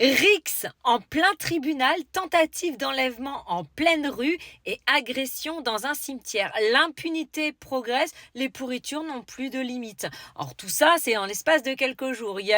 Rix en plein tribunal, tentative d'enlèvement en pleine rue et agression dans un cimetière. L'impunité progresse, les pourritures n'ont plus de limite. Or tout ça, c'est en l'espace de quelques jours. Il y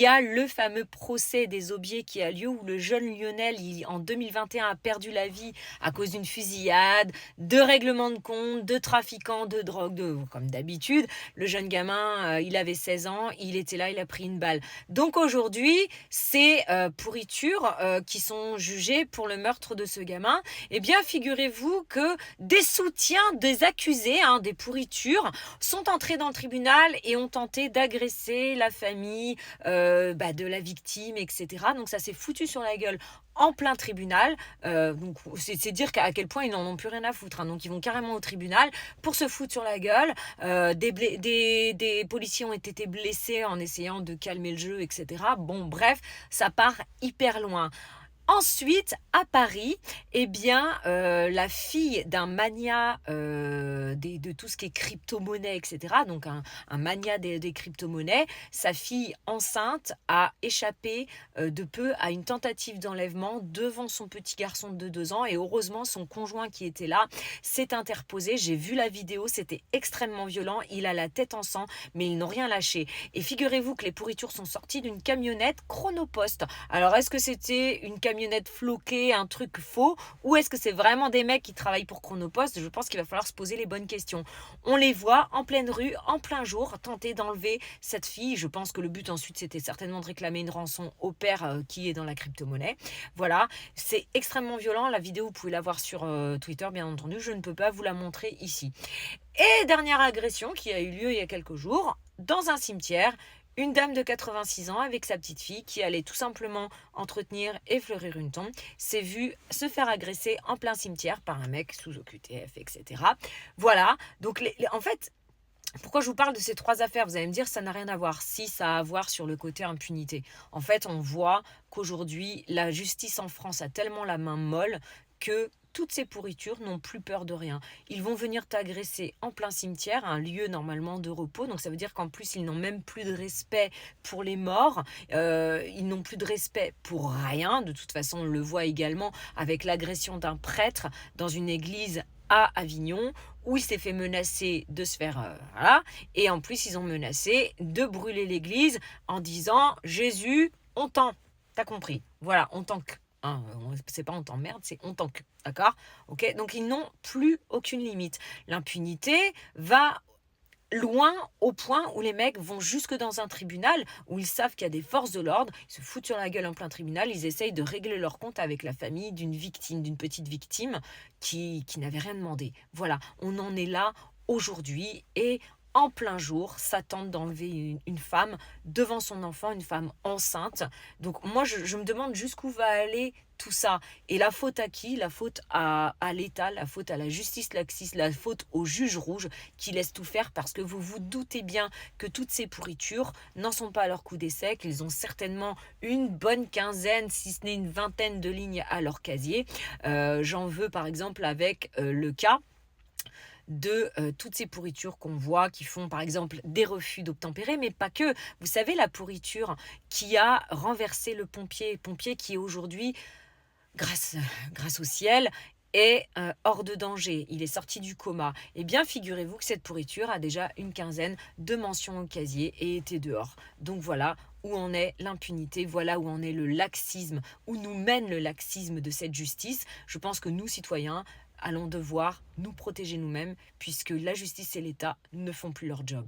a le fameux procès des Aubiers qui a lieu où le jeune Lionel, en 2021, a perdu la vie à cause d'une fusillade, de règlements de compte, de trafiquants de drogue, comme d'habitude. Le jeune gamin, il avait 16 ans, il était là, il a pris une balle. Donc aujourd'hui, ces pourritures qui sont jugées pour le meurtre de ce gamin, eh bien figurez-vous que des soutiens des accusés, des pourritures, sont entrés dans le tribunal et ont tenté d'agresser la famille de la victime, etc. Donc ça s'est foutu sur la gueule en plein tribunal. Donc c'est dire à quel point ils n'en ont plus rien à foutre. Donc ils vont carrément au tribunal pour se foutre sur la gueule. Des policiers ont été blessés en essayant de calmer le jeu, etc. Bon, bref, ça part hyper loin. Ensuite, à Paris, la fille d'un magnat de tout ce qui est crypto-monnaie, etc., donc un magnat des crypto-monnaies, sa fille enceinte a échappé de peu à une tentative d'enlèvement devant son petit garçon de 2 ans et heureusement, son conjoint qui était là s'est interposé. J'ai vu la vidéo, c'était extrêmement violent, il a la tête en sang, mais ils n'ont rien lâché. Et figurez-vous que les pourritures sont sorties d'une camionnette Chronopost. Alors, est-ce que c'était une camionnette floquée, un truc faux, ou est-ce que c'est vraiment des mecs qui travaillent pour Chronopost? Je pense qu'il va falloir se poser les bonnes questions. On les voit en pleine rue, en plein jour, tenter d'enlever cette fille. Je pense que le but ensuite, c'était certainement de réclamer une rançon au père qui est dans la crypto-monnaie. Voilà, c'est extrêmement violent. La vidéo, vous pouvez la voir sur Twitter, bien entendu. Je ne peux pas vous la montrer ici. Et dernière agression qui a eu lieu il y a quelques jours, dans un cimetière, une dame de 86 ans avec sa petite fille qui allait tout simplement entretenir et fleurir une tombe s'est vue se faire agresser en plein cimetière par un mec sous OQTF, etc. Voilà, donc en fait, pourquoi je vous parle de ces 3 affaires? Vous allez me dire, ça n'a rien à voir. Si, ça a à voir sur le côté impunité. En fait, on voit qu'aujourd'hui, la justice en France a tellement la main molle que toutes ces pourritures n'ont plus peur de rien. Ils vont venir t'agresser en plein cimetière, un lieu normalement de repos. Donc ça veut dire qu'en plus, ils n'ont même plus de respect pour les morts. Ils n'ont plus de respect pour rien. De toute façon, on le voit également avec l'agression d'un prêtre dans une église à Avignon, où il s'est fait menacer de se faire... voilà. Et en plus, ils ont menacé de brûler l'église en disant « Jésus, on t'en... » T'as compris? Voilà, on tank. C'est pas on t'emmerde, c'est on tank. D'accord? Ok? Donc, ils n'ont plus aucune limite. L'impunité va loin au point où les mecs vont jusque dans un tribunal où ils savent qu'il y a des forces de l'ordre, ils se foutent sur la gueule en plein tribunal, ils essayent de régler leur compte avec la famille d'une victime, d'une petite victime qui n'avait rien demandé. Voilà, on en est là aujourd'hui et en plein jour, ça tente d'enlever une femme devant son enfant, une femme enceinte. Donc moi, je me demande jusqu'où va aller tout ça. Et la faute à qui? La faute à l'État, la faute à la justice laxiste, la faute aux juges rouges qui laissent tout faire parce que vous vous doutez bien que toutes ces pourritures n'en sont pas à leur coup d'essai, qu'ils ont certainement une bonne quinzaine, si ce n'est une vingtaine de lignes à leur casier. J'en veux par exemple avec le cas de toutes ces pourritures qu'on voit qui font par exemple des refus d'obtempérer, mais pas que. Vous savez, la pourriture qui a renversé le pompier qui est aujourd'hui, grâce au ciel, est hors de danger, il est sorti du coma. Eh bien, figurez-vous que cette pourriture a déjà une quinzaine de mentions au casier et était dehors. Donc voilà où en est l'impunité, voilà où en est le laxisme, où nous mène le laxisme de cette justice. Je pense que nous, citoyens, allons devoir nous protéger nous-mêmes puisque la justice et l'État ne font plus leur job.